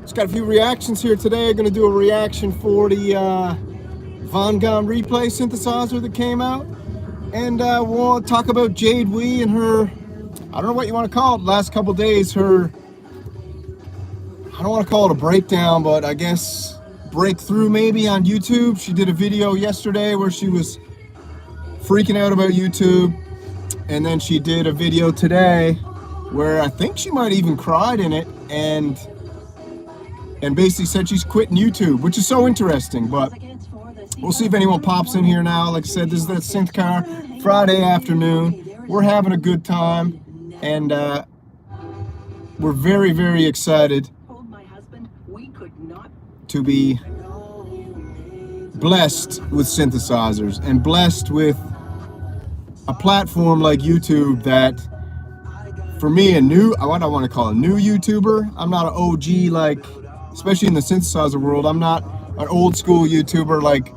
Just got a few reactions here today. I'm going to do a reaction for the Vongon Replay synthesizer that came out. And we'll talk about Jade and her, I don't know what you want to call it, last couple days, her, I don't want to call it a breakdown, but I guess breakthrough maybe on YouTube. She did a video yesterday where she was freaking out about YouTube. And then she did a video today where I think she might even cried in it and basically said she's quitting YouTube, which is so interesting. But we'll see if anyone pops in here now. Like I said, this is that synth car, Friday afternoon. We're having a good time, and we're very, very excited to be blessed with synthesizers and blessed with a platform like YouTube that, for me, I don't want to call it a new YouTuber. I'm not an OG, like, especially in the synthesizer world. I'm not an old school YouTuber like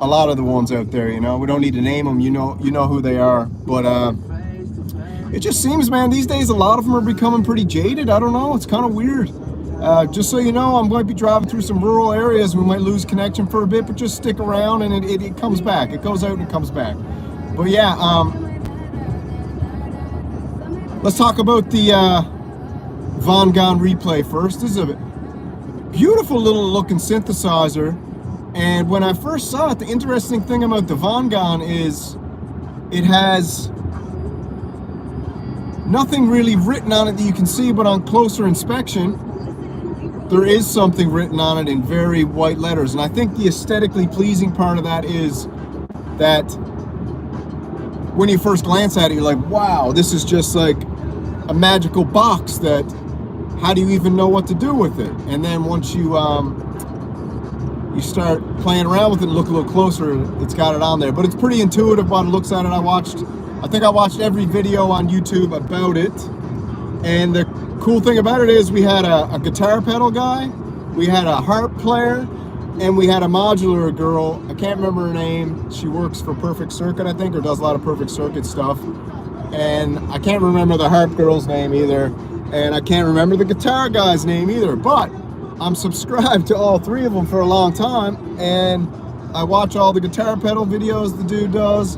a lot of the ones out there, you know. We don't need to name them, you know who they are. But it just seems, man, these days a lot of them are becoming pretty jaded. I don't know, it's kind of weird. Just so you know, I'm going to be driving through some rural areas. We might lose connection for a bit, but just stick around and it comes back. It goes out and it comes back. But yeah, let's talk about the Vongon Replay first. This is a beautiful little looking synthesizer, and when I first saw it, the interesting thing about the Vongon is it has nothing really written on it that you can see, but on closer inspection there is something written on it in very white letters. And I think the aesthetically pleasing part of that is that when you first glance at it, you're like, wow, this is just like a magical box that, how do you even know what to do with it? And then once you you start playing around with it and look a little closer, it's got it on there. But it's pretty intuitive when it looks at it. I think I watched every video on YouTube about it. And the cool thing about it is we had a guitar pedal guy, we had a harp player, and we had a modular girl. I can't remember her name. She works for Perfect Circuit, I think, or does a lot of Perfect Circuit stuff. And I can't remember the harp girl's name either. And I can't remember the guitar guy's name either, but I'm subscribed to all three of them for a long time, and I watch all the guitar pedal videos the dude does.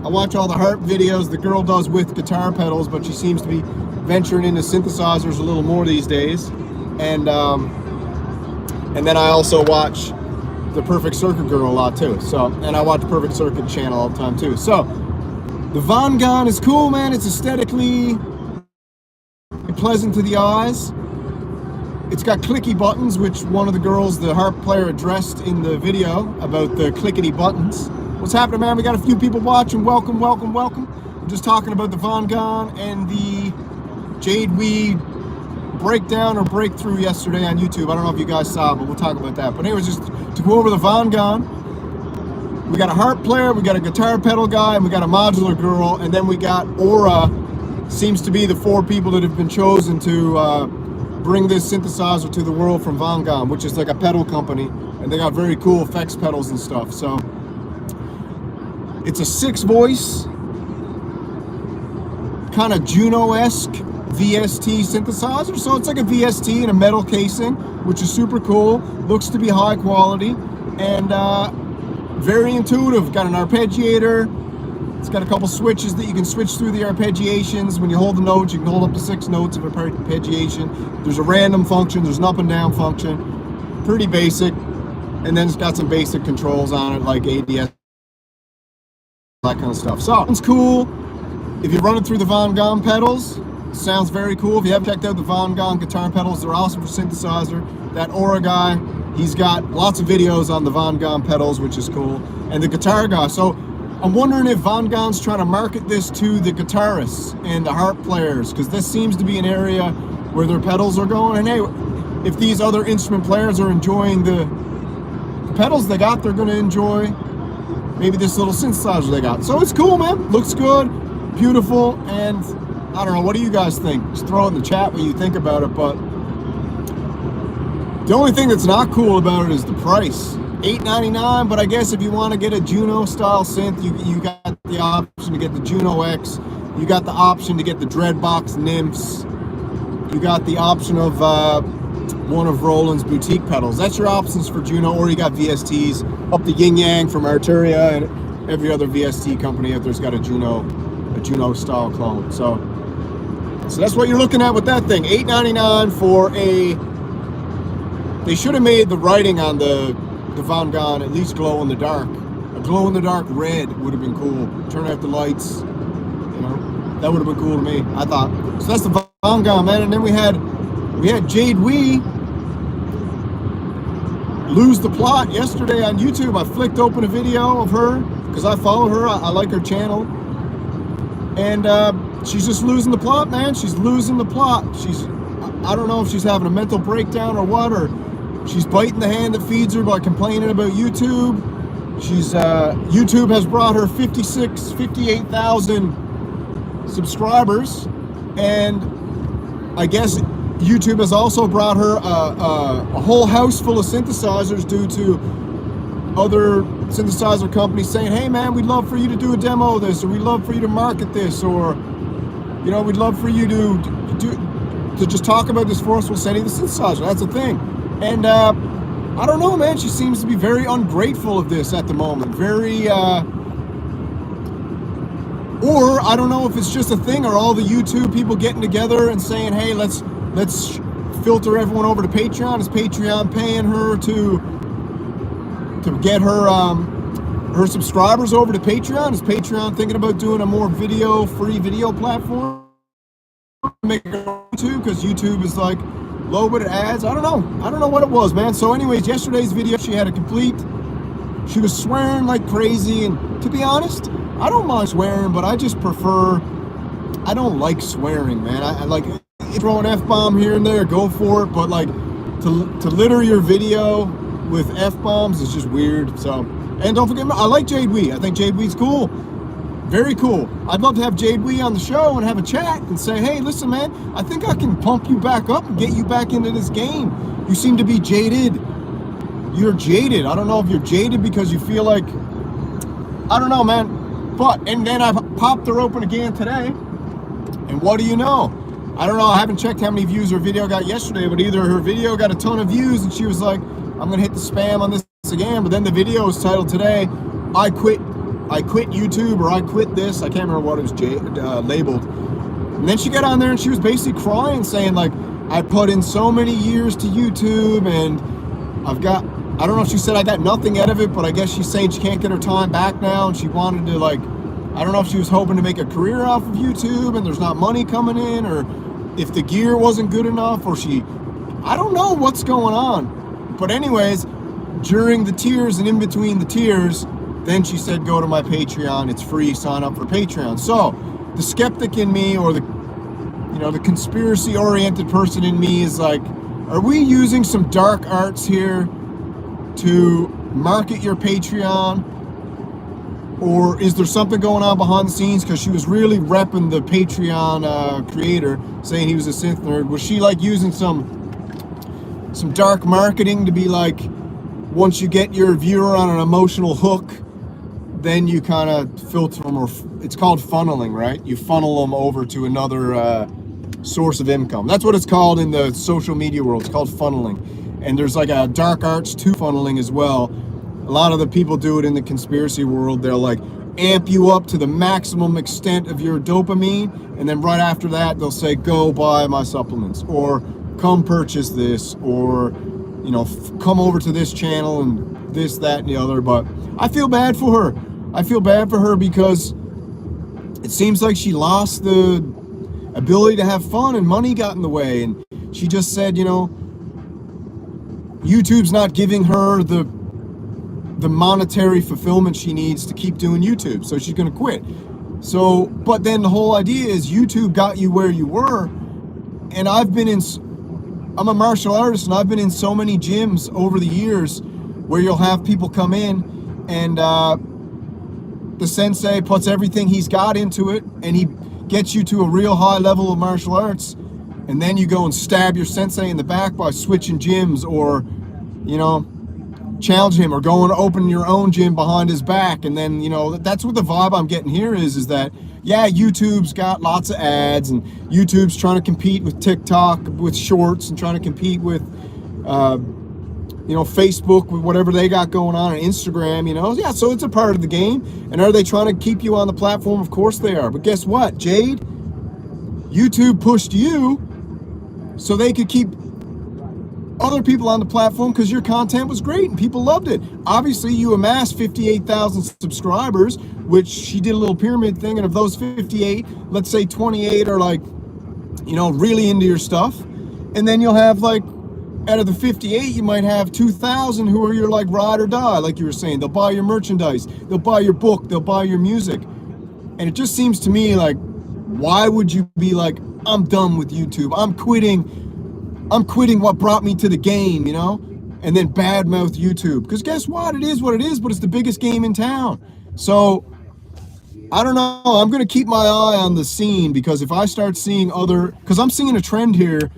I watch all the harp videos the girl does with guitar pedals, but she seems to be venturing into synthesizers a little more these days. And then I also watch the Perfect Circuit girl a lot too. So, and I watch Perfect Circuit channel all the time too. So the Vongon is cool, man. It's aesthetically pleasant to the eyes. It's got clicky buttons, which one of the girls, the harp player, addressed in the video about the clickety buttons. What's happening, man? We got a few people watching. Welcome, welcome, welcome. I'm just talking about the Vongon and the Jade breakdown or breakthrough yesterday on YouTube. I don't know if you guys saw it, but we'll talk about that. But anyways, just to go over the Vongon, we got a harp player, we got a guitar pedal guy, and we got a modular girl, and then we got Aura. Seems to be the four people that have been chosen to bring this synthesizer to the world from Vongon, which is like a pedal company, and they got very cool effects pedals and stuff. So it's a 6-voice, kind of Juno-esque VST synthesizer. So it's like a VST in a metal casing, which is super cool. Looks to be high quality and very intuitive. Got an arpeggiator. It's got a couple switches that you can switch through the arpeggiations. When you hold the notes, you can hold up to 6 notes of arpeggiation. There's a random function, there's an up and down function. Pretty basic. And then it's got some basic controls on it, like ADS, that kind of stuff. So it's cool. If you run it through the Vongon pedals, it sounds very cool. If you haven't checked out the Vongon guitar pedals, they're awesome for synthesizer. That Aura guy, he's got lots of videos on the Vongon pedals, which is cool. And the guitar guy. So I'm wondering if Vongon's trying to market this to the guitarists and the harp players, because this seems to be an area where their pedals are going. And hey, if these other instrument players are enjoying the pedals they got, they're going to enjoy maybe this little synthesizer they got. So it's cool, man. Looks good, beautiful, and I don't know, what do you guys think? Just throw it in the chat what you think about it. But the only thing that's not cool about it is the price. $8.99, but I guess if you want to get a Juno style synth, you got the option to get the Juno X, you got the option to get the Dreadbox Nymphs, you got the option of one of Roland's boutique pedals. That's your options for Juno, or you got VSTs up the yin yang from Arturia, and every other VST company out there's got a Juno style clone. So that's what you're looking at with that thing. $8.99 for a. They should have made the writing on the Vongon at least glow in the dark. A glow in the dark red would have been cool. Turn out the lights, you know, that would have been cool to me, I thought. So that's the Vongon, man. And then we had Jade lose the plot yesterday on YouTube. I flicked open a video of her because I follow her. I like her channel, and she's just losing the plot, man. She's losing the plot. I don't know if she's having a mental breakdown or what, or she's biting the hand that feeds her by complaining about YouTube. YouTube has brought her 58,000 subscribers, and I guess YouTube has also brought her a whole house full of synthesizers due to other synthesizer companies saying, hey man, we'd love for you to do a demo of this, or we'd love for you to market this, or, you know, we'd love for you to just talk about this for us, we'll send you the synthesizer. That's the thing. And I don't know, man, she seems to be very ungrateful of this at the moment. Very, or I don't know if it's just a thing, or all the YouTube people getting together and saying, hey, let's filter everyone over to Patreon. Is Patreon paying her to get her subscribers over to Patreon? Is Patreon thinking about doing a more free video platform? Make it YouTube, because YouTube is like low with ads. I don't know what it was, man. So anyways, yesterday's video, she was swearing like crazy, and to be honest, I don't mind swearing, but I don't like swearing, man. I like throw an F-bomb here and there, go for it, but like to litter your video with F-bombs is just weird. So, and don't forget, I like Jade Wee. I think Jade Wee's cool. Very cool. I'd love to have Jade Wee on the show and have a chat and say, hey, listen, man, I think I can pump you back up and get you back into this game. You seem to be jaded. You're jaded. I don't know if you're jaded because you feel like, I don't know, man. But, and then I popped her open again today, and what do you know? I don't know, I haven't checked how many views her video got yesterday, but either her video got a ton of views and she was like, I'm gonna hit the spam on this again, but then the video was titled today, I quit YouTube, or I quit this. I can't remember what it was labeled. And then she got on there and she was basically crying, saying like, I put in so many years to YouTube, and I don't know if she said I got nothing out of it, but I guess she's saying she can't get her time back now, and she wanted to, like, I don't know if she was hoping to make a career off of YouTube and there's not money coming in, or if the gear wasn't good enough, or I don't know what's going on. But anyways, during the tears and in between the tears, then she said, go to my Patreon, it's free, sign up for Patreon. So the skeptic in me, or the conspiracy oriented person in me, is like, are we using some dark arts here to market your Patreon, or is there something going on behind the scenes? Because she was really repping the Patreon creator, saying he was a synth nerd. Was she like using some dark marketing to be like, once you get your viewer on an emotional hook, then you kind of filter them, or it's called funneling, right? You funnel them over to another source of income. That's what it's called in the social media world. It's called funneling. And there's like a dark arts to funneling as well. A lot of the people do it in the conspiracy world. They'll like amp you up to the maximum extent of your dopamine, and then right after that they'll say, go buy my supplements, or come purchase this, or come over to this channel and this, that, and the other. But I feel bad for her. I feel bad for her because it seems like she lost the ability to have fun, and money got in the way, and she just said, YouTube's not giving her the monetary fulfillment she needs to keep doing YouTube, so she's gonna quit. So, but then the whole idea is YouTube got you where you were, and I'm a martial artist, and I've been in so many gyms over the years where you'll have people come in, and the sensei puts everything he's got into it, and he gets you to a real high level of martial arts, and then you go and stab your sensei in the back by switching gyms, or challenge him, or go and open your own gym behind his back. And then that's what the vibe I'm getting here is that yeah, YouTube's got lots of ads, and YouTube's trying to compete with TikTok with shorts, and trying to compete with Facebook with whatever they got going on, and Instagram, yeah, so it's a part of the game. And are they trying to keep you on the platform? Of course they are. But guess what, Jade? YouTube pushed you so they could keep other people on the platform because your content was great and people loved it. Obviously, you amassed 58,000 subscribers, which she did a little pyramid thing, and of those 58, let's say 28 are like, really into your stuff. And then you'll have like, out of the 58, you might have 2,000 who are your like ride or die, like you were saying. They'll buy your merchandise, they'll buy your book, they'll buy your music. And it just seems to me like, why would you be like, I'm done with YouTube, I'm quitting what brought me to the game, and then badmouth YouTube? Because guess what? It is what it is, but it's the biggest game in town. So I don't know. I'm going to keep my eye on the scene, because if I start seeing because I'm seeing a trend here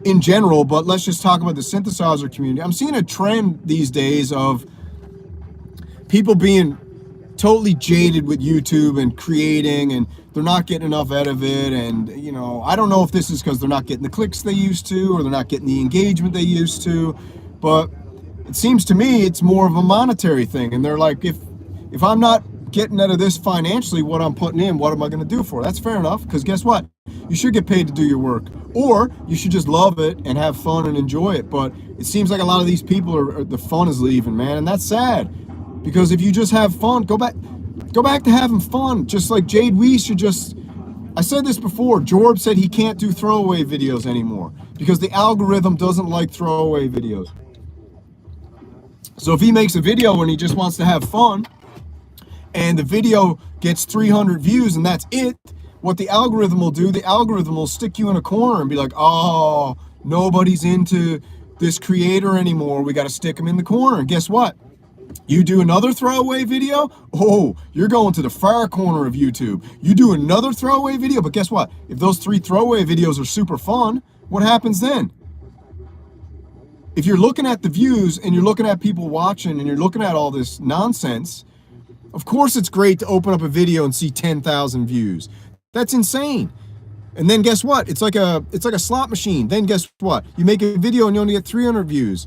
in general, but let's just talk about the synthesizer community. I'm seeing a trend these days of people being totally jaded with YouTube and creating, and they're not getting enough out of it. And I don't know if this is because they're not getting the clicks they used to, or they're not getting the engagement they used to, but it seems to me it's more of a monetary thing. And they're like, if I'm not getting out of this financially what I'm putting in, what am I going to do for it? That's fair enough, because guess what? You should get paid to do your work, or you should just love it and have fun and enjoy it. But it seems like a lot of these people the fun is leaving, man, and that's sad. Because if you just have fun, go back to having fun. Just like Jade, we should just, I said this before, Jorb said he can't do throwaway videos anymore because the algorithm doesn't like throwaway videos. So if he makes a video and he just wants to have fun, and the video gets 300 views and that's it, what the algorithm will do, the algorithm will stick you in a corner and be like, oh, nobody's into this creator anymore, we got to stick him in the corner. And guess what? You do another throwaway video, oh, you're going to the far corner of YouTube. You do another throwaway video, but guess what? If those 3 throwaway videos are super fun, what happens then? If you're looking at the views and you're looking at people watching and you're looking at all this nonsense, of course it's great to open up a video and see 10,000 views. That's insane. And then guess what? It's like a slot machine. Then guess what? You make a video and you only get 300 views.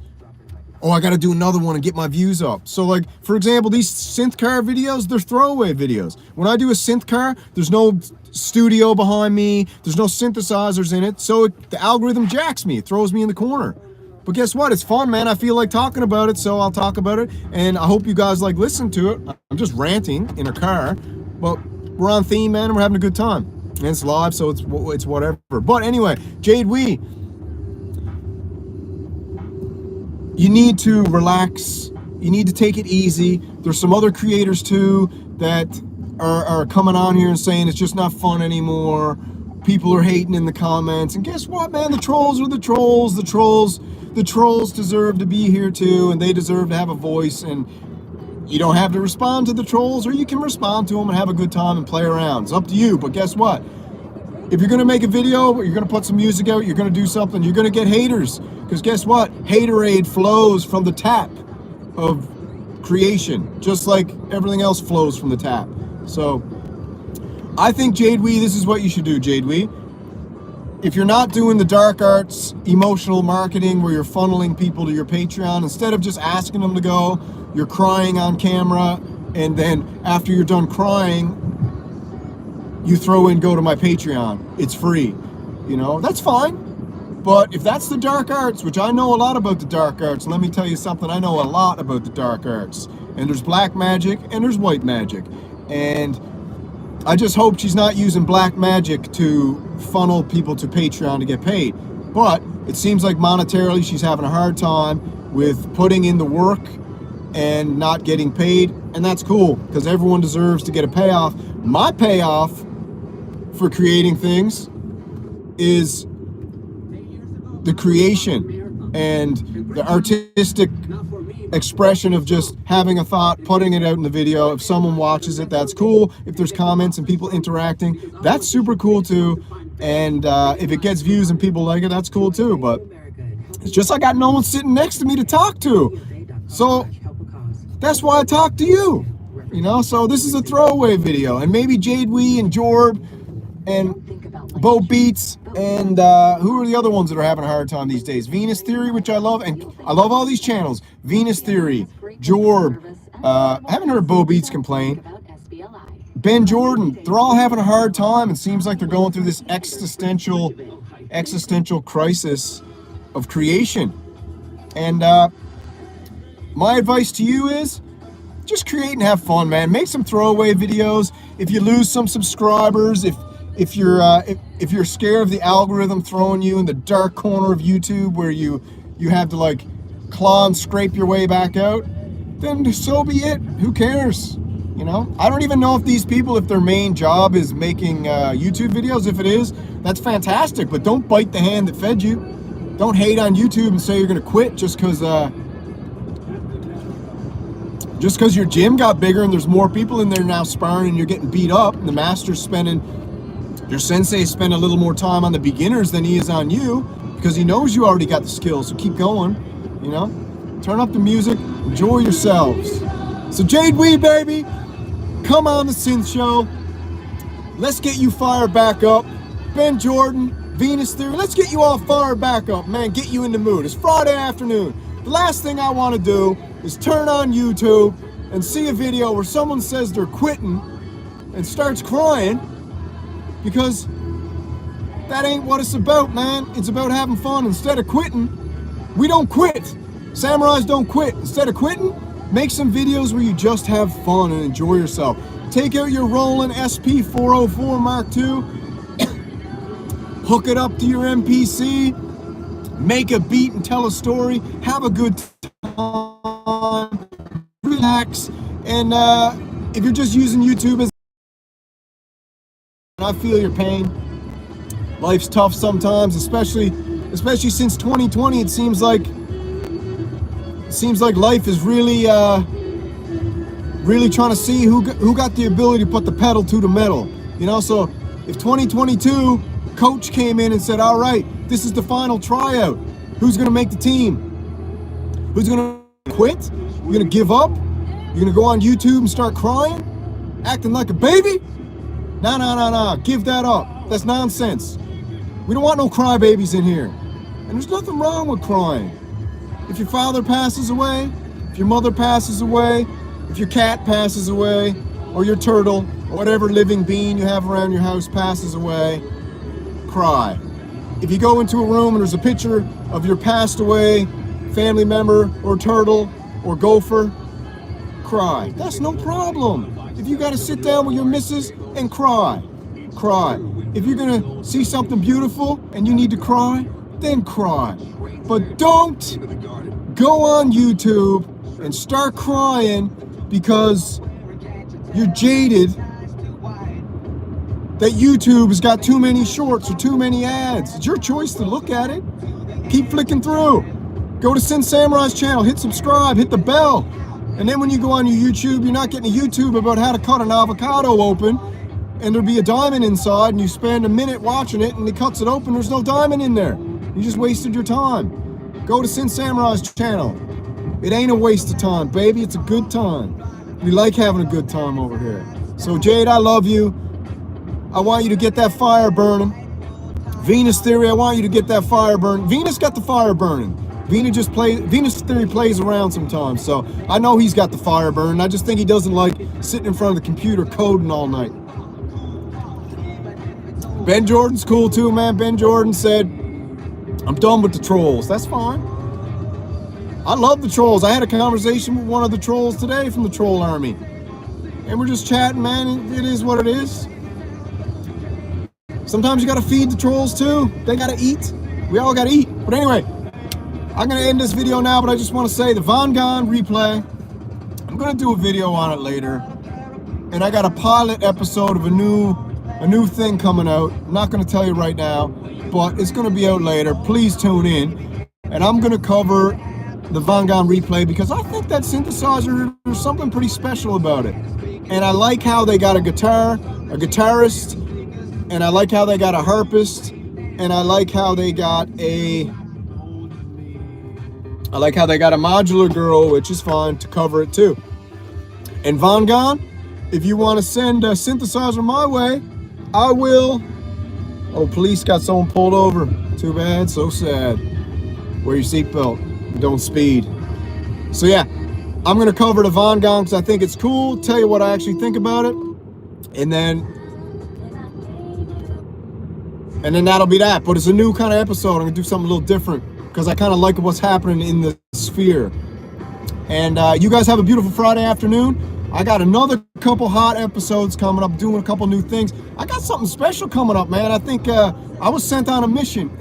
Oh, I got to do another one and get my views up. So like, for example, these synth car videos, they're throwaway videos. When I do a synth car, there's no studio behind me. There's no synthesizers in it. So the algorithm jacks me. It throws me in the corner. But guess what? It's fun, man. I feel like talking about it, so I'll talk about it. And I hope you guys like listen to it. I'm just ranting in a car. But we're on theme, man, and we're having a good time. And it's live, so it's whatever. But anyway, Jade, you need to relax. You need to take it easy. There's some other creators too that are coming on here and saying it's just not fun anymore. People are hating in the comments. And guess what, man? The trolls are the trolls. The trolls deserve to be here too, and they deserve to have a voice. And you don't have to respond to the trolls, or you can respond to them and have a good time and play around. It's up to you. But guess what? If you're going to make a video, you're going to put some music out, you're going to do something, you're going to get haters. Because guess what? Haterade flows from the tap of creation, just like everything else flows from the tap. So I think, Jade Wee, this is what you should do, Jade Wee. If you're not doing the dark arts emotional marketing where you're funneling people to your Patreon, instead of just asking them to go, you're crying on camera, and then after you're done crying, you throw in, go to my Patreon. It's free. That's fine. But if that's the dark arts, which I know a lot about the dark arts, let me tell you something, I know a lot about the dark arts. And there's black magic and there's white magic. And I just hope she's not using black magic to funnel people to Patreon to get paid. But it seems like monetarily she's having a hard time with putting in the work and not getting paid. And that's cool, because everyone deserves to get a payoff. My payoff for creating things is the creation and the artistic expression of just having a thought, putting it out in the video. If someone watches it, that's cool. If there's comments and people interacting, that's super cool too. And if it gets views and people like it, that's cool too. But it's just I got no one sitting next to me to talk to. So that's why I talk to you. You know, so this is a throwaway video, and maybe Jade and Jorb and Bo Beats and who are the other ones that are having a hard time these days? Venus Theory, which I love, and I love all these channels. Venus Theory, Jorb. I haven't heard Bo Beats complain. Ben Jordan, they're all having a hard time. It seems like they're going through this existential crisis of creation. And my advice to you is just create and have fun, man. Make some throwaway videos. If you lose some subscribers, if you're scared of the algorithm throwing you in the dark corner of YouTube where you have to like claw and scrape your way back out, then so be it. Who cares? You know, I don't even know if these people, if their main job is making YouTube videos. If it is, that's fantastic, but don't bite the hand that fed you. Don't hate on YouTube and say you're gonna quit just because your gym got bigger and there's more people in there now sparring and you're getting beat up, and the master's spending, your sensei spend a little more time on the beginners than he is on you because he knows you already got the skills. So keep going, you know, turn up the music, enjoy yourselves. So Jade, baby, come on the Synth Show. Let's get you fired back up. Ben Jordan, Venus Theory, let's get you all fired back up, man. Get you in the mood. It's Friday afternoon. The last thing I want to do is turn on YouTube and see a video where someone says they're quitting and starts crying, because that ain't what it's about, man. It's about having fun. Instead of quitting, we don't quit. Samurais don't quit. Instead of quitting, make some videos where you just have fun and enjoy yourself. Take out your Roland SP404 Mark II, hook it up to your MPC, make a beat and tell a story, have a good time, relax, and if you're just using YouTube as, I feel your pain. Life's tough sometimes, especially since 2020. It seems like life is really trying to see who got the ability to put the pedal to the metal. You know, so if 2022 coach came in and said, all right, this is the final tryout, who's gonna make the team? Who's gonna quit? You're gonna give up? You're gonna go on YouTube and start crying, acting like a baby? No, give that up. That's nonsense. We don't want no crybabies in here. And there's nothing wrong with crying. If your father passes away, if your mother passes away, if your cat passes away, or your turtle, or whatever living being you have around your house passes away, cry. If you go into a room and there's a picture of your passed away family member or turtle or gopher, cry. That's no problem. If you gotta sit down with your missus and cry, cry. If you're gonna see something beautiful and you need to cry, then cry. But don't go on YouTube and start crying because you're jaded that YouTube has got too many shorts or too many ads. It's your choice to look at it. Keep flicking through. Go to Synth Samurai's channel, hit subscribe, hit the bell. And then when you go on your YouTube, you're not getting a YouTube about how to cut an avocado open and there'll be a diamond inside and you spend a minute watching it and it cuts it open, there's no diamond in there. You just wasted your time. Go to Synth Samurai's channel. It ain't a waste of time, baby. It's a good time. We like having a good time over here. So Jade, I love you. I want you to get that fire burning. Venus Theory, I want you to get that fire burning. Venus got the fire burning. Venus Theory plays around sometimes, so I know he's got the fire burning. I just think he doesn't like sitting in front of the computer coding all night. Ben Jordan's cool too, man. Ben Jordan said, I'm done with the trolls. That's fine. I love the trolls. I had a conversation with one of the trolls today from the troll army. And we're just chatting, man. It is what it is. Sometimes you gotta feed the trolls too. They gotta eat. We all gotta eat. But anyway, I'm gonna end this video now, but I just want to say the Vongon Replay, I'm gonna do a video on it later. And I got a pilot episode of a new thing coming out. I'm not gonna tell you right now, but it's gonna be out later. Please tune in. And I'm gonna cover the Vongon Replay because I think that synthesizer, there's something pretty special about it. And I like how they got a guitarist, and I like how they got a harpist, and I like how they got a modular girl, which is fine, to cover it too. And Vongon, if you want to send a synthesizer my way, I will. Oh, police got someone pulled over. Too bad, so sad. Wear your seatbelt. Don't speed. So yeah, I'm going to cover the Vongon because I think it's cool. Tell you what I actually think about it. And then that'll be that. But it's a new kind of episode. I'm going to do something a little different because I kind of like what's happening in the sphere. And you guys have a beautiful Friday afternoon. I got another couple hot episodes coming up, doing a couple new things. I got something special coming up, man. I think I was sent on a mission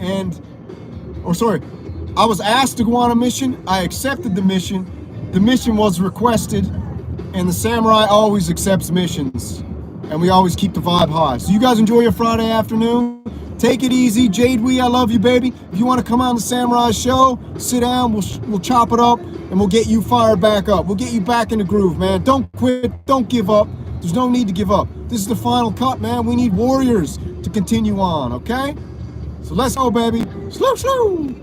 I was asked to go on a mission. I accepted the mission. The mission was requested, and the Samurai always accepts missions. And we always keep the vibe high. So you guys enjoy your Friday afternoon. Take it easy. Jade, I love you, baby. If you want to come on the Samurai show, sit down, we'll chop it up, and we'll get you fired back up. We'll get you back in the groove, man. Don't quit. Don't give up. There's no need to give up. This is the final cut, man. We need warriors to continue on, okay? So let's go, baby. Slow, slow.